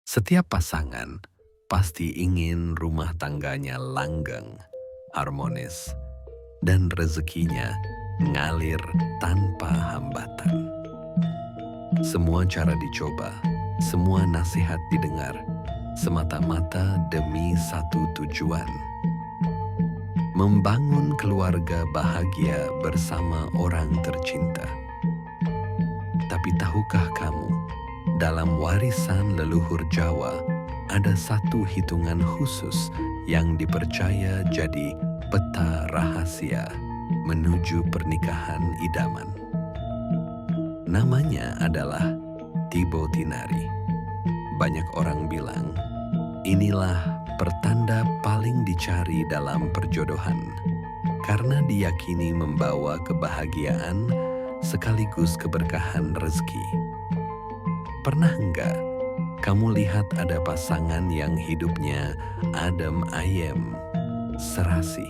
Setiap pasangan pasti ingin rumah tangganya langgeng, harmonis, dan rezekinya ngalir tanpa hambatan. Semua cara dicoba, semua nasihat didengar, semata-mata demi satu tujuan: membangun keluarga bahagia bersama orang tercinta. Tapi tahukah kamu, dalam warisan leluhur Jawa, ada satu hitungan khusus yang dipercaya jadi peta rahasia menuju pernikahan idaman. Namanya adalah Tibo Tinari. Banyak orang bilang, inilah pertanda paling dicari dalam perjodohan, karena diyakini membawa kebahagiaan sekaligus keberkahan rezeki. Pernah enggak kamu lihat ada pasangan yang hidupnya adem ayem, serasi,